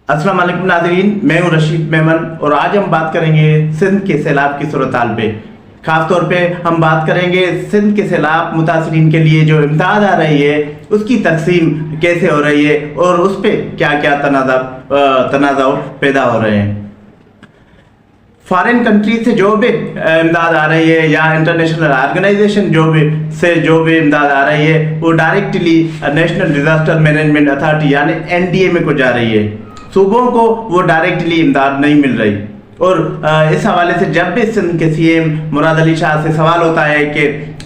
अस्सलाम वालेकुम नाज़रीन, मैं हूं रशीद मेमन और आज हम बात करेंगे सिंध के सैलाब की सूरत-हाल पे। ख़ास तौर पे हम बात करेंगे सिंध के सैलाब मुतासिरीन के लिए जो इमदाद आ रही है उसकी तकसीम कैसे हो रही है और उस पर क्या क्या तनाज़ा पैदा हो रहे हैं। फॉरेन कंट्री से जो भी इमदाद आ रही है या इंटरनेशनल ऑर्गेनाइजेशन जो भी इमदाद आ रही है वो directly national disaster management authority यानी NDMA को जा रही है। सूबों को वो डायरेक्टली इमदाद नहीं मिल रही और इस हवाले से जब भी सिंध के CM मुराद अली शाह से सवाल होता है कि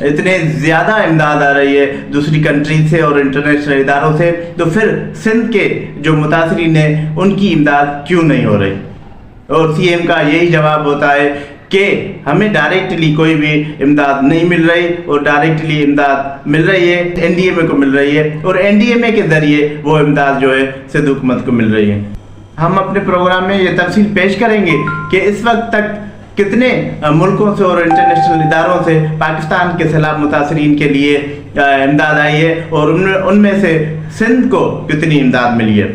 इतने ज़्यादा इमदाद आ रही है दूसरी कंट्री से और इंटरनेशनल इदारों से, तो फिर सिंध के जो मुतासिरीन हैं उनकी इमदाद क्यों नहीं हो रही। और CM का यही जवाब होता है कि हमें डायरेक्टली कोई भी इमदाद नहीं मिल रही और डायरेक्टली इमदाद मिल रही है NDMA को मिल रही है और NDMA के ज़रिए वो इमदाद जो है सिंध हुकूमत को मिल रही है। हम अपने प्रोग्राम में ये तफसील पेश करेंगे कि इस वक्त तक कितने मुल्कों से और इंटरनेशनल इदारों से पाकिस्तान के सैलाब मुतासिरीन के लिए इमदाद आई है और उनमें से सिंध को कितनी इमदाद मिली है।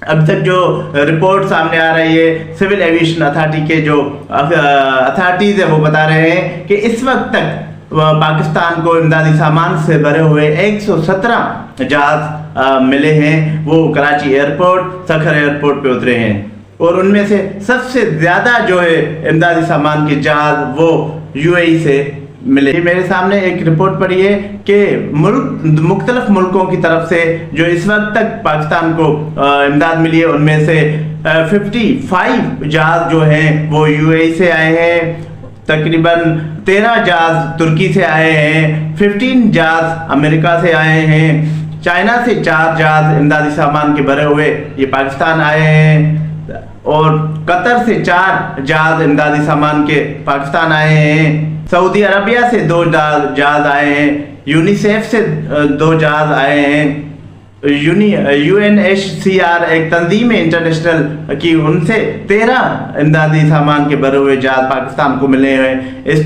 अब तक जो रिपोर्ट सामने आ रही है सिविल एविएशन अथॉरिटी के जो अथॉरिटीज़ है वो बता रहे हैं कि इस वक्त तक पाकिस्तान को इमदादी सामान से भरे हुए 117 जहाज मिले हैं। वो कराची एयरपोर्ट, सखर एयरपोर्ट पे उतरे हैं और उनमें से सबसे ज़्यादा जो है इमदादी सामान के जहाज वो UAE से मिले। मेरे सामने एक रिपोर्ट पड़ी है कि मुख्तलिफ मुल्कों की तरफ से जो इस वक्त तक पाकिस्तान को इमदाद मिली है उनमें से 55 जहाज जो हैं वो UAE से आए हैं, तकरीबन 13 जहाज तुर्की से आए हैं, 15 जहाज अमेरिका से आए हैं, चाइना से 4 जहाज इमदादी सामान के भरे हुए ये पाकिस्तान आए हैं और कतर से 4 जहाज इमदादी सामान के पाकिस्तान आए हैं, सऊदी अरबिया से 2 जहाज आए हैं, यूनिसेफ से 2 जहाज आए हैं, UNHCR एक तंजीम है इंटरनेशनल की, उनसे 13 इमदादी सामान के भरे हुए जहाज पाकिस्तान को मिले हैं। इस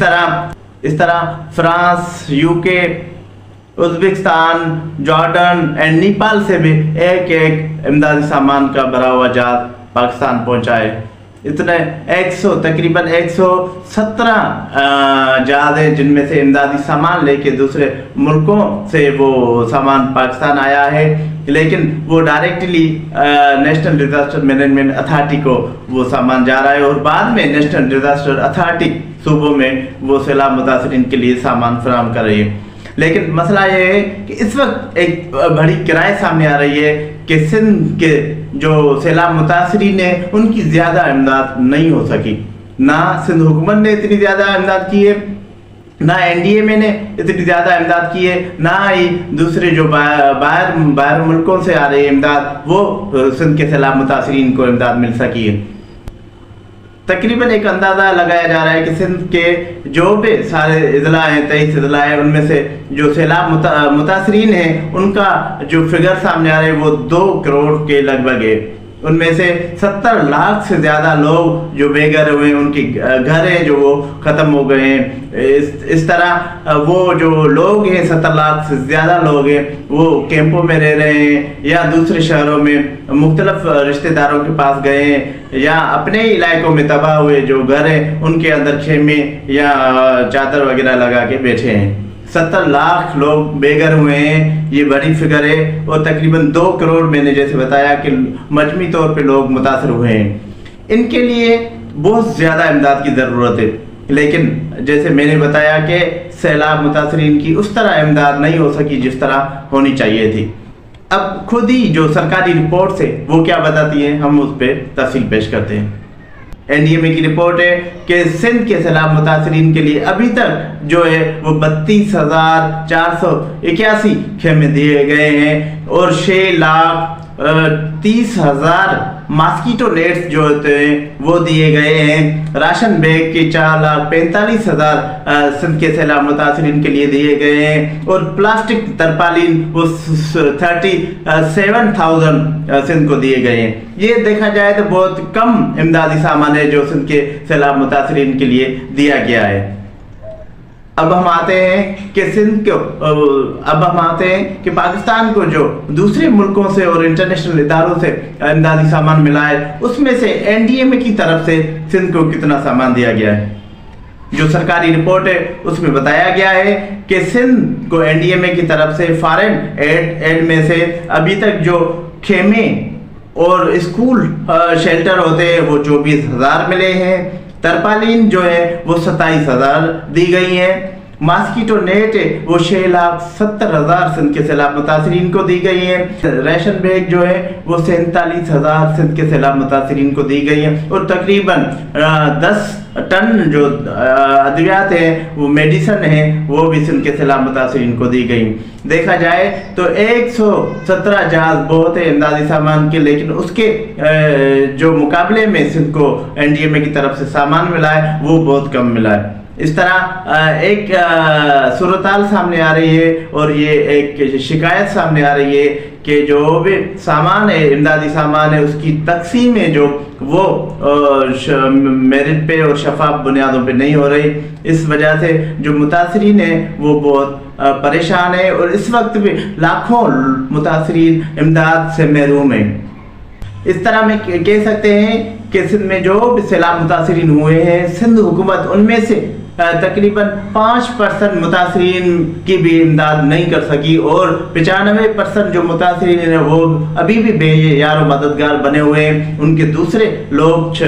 तरह France, UK, Uzbekistan, Jordan and Nepal से भी एक इमदादी सामान का भरा हुआ जहाज पाकिस्तान पहुंचा है। इतने तकरीबन 117 जहाज हैं जिनमें से इमदादी सामान लेके दूसरे मुल्कों से वो सामान पाकिस्तान आया है, लेकिन वो directly national disaster management authority को वो सामान जा रहा है और बाद में नेशनल डिज़ास्टर अथॉरिटी सूबों में वो सैलाब मुतासिरीन के लिए सामान फराहम कर रही है। लेकिन मसला ये है कि इस वक्त एक बड़ी किराए सामने आ रही है कि सिंध के जो सैलाब मुतासिरीन हैं उनकी ज़्यादा इमदाद नहीं हो सकी। ना सिंध हुकूमत ने इतनी ज़्यादा इमदाद की है, ना NDMA ने इतनी ज़्यादा इमदाद की है, ना ही दूसरे जो बाहर मुल्कों से आ रही है इमदाद वो सिंध के सैलाब मुतासिरीन को इमदाद मिल सकी है। तकरीबन एक अंदाज़ा लगाया जा रहा है कि सिंध के जो भी सारे अजला हैं, 23 अजला हैं, उनमें से जो सैलाब मुतासिरीन हैं उनका जो फिगर सामने आ रहे हैं वो 2 करोड़ के लगभग है। उनमें से 70 लाख से ज़्यादा लोग जो बेघर हुए हैं, उनके घर हैं जो वो ख़त्म हो गए हैं। इस तरह वो जो लोग हैं 70 लाख से ज़्यादा लोग हैं वो कैंपों में रह रहे हैं या दूसरे शहरों में मुख्तलिफ रिश्तेदारों के पास गए हैं या अपने इलाकों में तबाह हुए जो घर हैं उनके अंदर खेमे या चादर वगैरह लगा के बैठे हैं। 70 लाख लोग बेघर हुए हैं, ये बड़ी फिगर है और तकरीबन 2 करोड़ मैंने जैसे बताया कि मजमी तौर पे लोग मुतासर हुए हैं। इनके लिए बहुत ज़्यादा इमदाद की ज़रूरत है, लेकिन जैसे मैंने बताया कि सैलाब मुतासरीन की उस तरह इमदाद नहीं हो सकी जिस तरह होनी चाहिए थी। अब खुद ही जो सरकारी रिपोर्ट है वो क्या बताती है, हम उस पर तफसील पेश करते हैं। NDMA की रिपोर्ट है कि सिंध के सैलाब मुतासिरीन के लिए अभी तक जो है वो 32,481 खेमे दिए गए हैं और 6,30,000 मॉस्किटो नेट्स जो होते हैं वो दिए गए हैं। राशन बैग के 4,45,000 सिंध के सैलाब मुतासिरीन के लिए दिए गए हैं और प्लास्टिक तरपालीन वो 37,000 सिंध को दिए गए हैं। ये देखा जाए तो बहुत कम इमदादी सामान है जो सिंध के सैलाब मुतासिरीन के लिए दिया गया है। अब हम आते हैं कि पाकिस्तान को जो दूसरे मुल्कों से और इंटरनेशनल इदारों से इमदादी सामान मिला है, उसमें से एनडीएमए की तरफ से सिंध को कितना सामान दिया गया है। जो सरकारी रिपोर्ट है उसमें बताया गया है कि सिंध को एनडीएमए की तरफ से फॉरेन एड में से अभी तक जो खेमे और स्कूल शेल्टर होते हैं वो 24,000 मिले हैं। तरपालीन जो है वो 27,000 दी गई है। मॉस्किटो नेट वो 6,70,000 सिंध के सैलाब मुतासरीन को दी गई है। राशन बैग जो है वो 47,000 सिंध के सैलाब मुतासरीन को दी गई है। और तकरीबन 10 टन जो अद्वियात हैं, वो मेडिसन है, वो भी सिंध के सैलाब मुतासरीन को दी गई। देखा जाए तो 117 जहाज बहुत है इमदादी सामान के, लेकिन उसके जो मुकाबले में सिंध को एनडीएमए की तरफ से सामान मिला है वो बहुत कम मिला है। इस तरह एक सूरताल सामने आ रही है और ये एक शिकायत सामने आ रही है कि जो भी सामान है, इमदादी सामान है, उसकी तकसीम है जो वो मेरिट पे और शफाफ बुनियादों पे नहीं हो रही। इस वजह से जो मुतासरीन है वो बहुत परेशान है और इस वक्त भी लाखों मुतासरीन इमदाद से महरूम है। इस तरह में कह सकते हैं कि सिंध में जो भी सैलाब मुतासरीन हुए हैं, सिंध हुकूमत उनमें से तकरीबन 5% मुतासरीन की भी इमदाद नहीं कर सकी और 95% जो मुतासरीन हैं वो अभी भी बेयार मददगार बने हुए हैं। उनके दूसरे लोग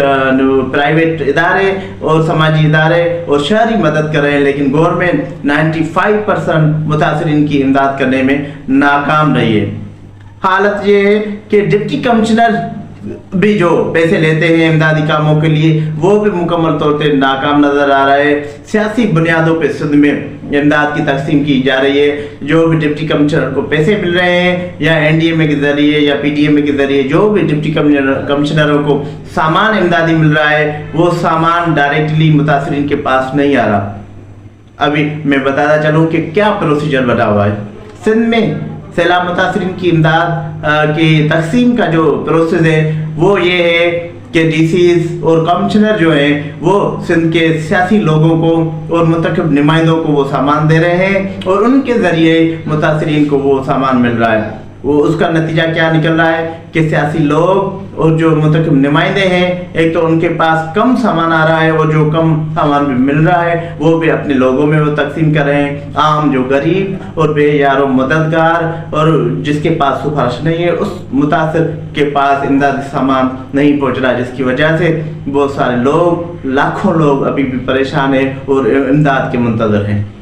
प्राइवेट इदारे और समाजी इदारे और शहरी मदद कर रहे हैं, लेकिन गवर्नमेंट 95% मुतासरीन की इमदाद करने में नाकाम रही है। हालत ये है कि डिप्टी कमिश्नर भी जो पैसे लेते हैं इमदादी कामों के लिए वो भी मुकम्मल तौर पर नाकाम नजर आ रहा है। सियासी बुनियादों पर सिंध में इमदाद की तकसीम की जा रही है। जो भी डिप्टी कमिश्नर को पैसे मिल रहे हैं या एनडीएमए के जरिए या पीडीएमए के जरिए जो भी डिप्टी कमिश्नरों को सामान इमदादी मिल रहा है, वो सामान डायरेक्टली मुतासरीन के पास नहीं आ रहा। अभी मैं बताता चलूँ कि क्या प्रोसीजर बना हुआ है। सिंध में सैलाब मुतासरीन की इमदाद की तकसीम का जो प्रोसेस है वो ये है कि डीसीज और कमिश्नर जो हैं वो सिंध के सियासी लोगों को और मुंतखब नुमाइंदों को वो सामान दे रहे हैं और उनके ज़रिए मुतासरीन को वो सामान मिल रहा है। वो उसका नतीजा क्या निकल रहा है कि सियासी लोग और जो मुंतखब नुमाइंदे हैं, एक तो उनके पास कम सामान आ रहा है और जो कम सामान भी मिल रहा है वो भी अपने लोगों में वो तकसीम कर रहे हैं। आम जो गरीब और बेयारो मददगार और जिसके पास सिफारिश नहीं है उस मुतासिर के पास इमदादी सामान नहीं पहुंच रहा, जिसकी वजह से बहुत सारे लोग, लाखों लोग अभी भी परेशान हैं और इमदाद के मुंतज़र हैं।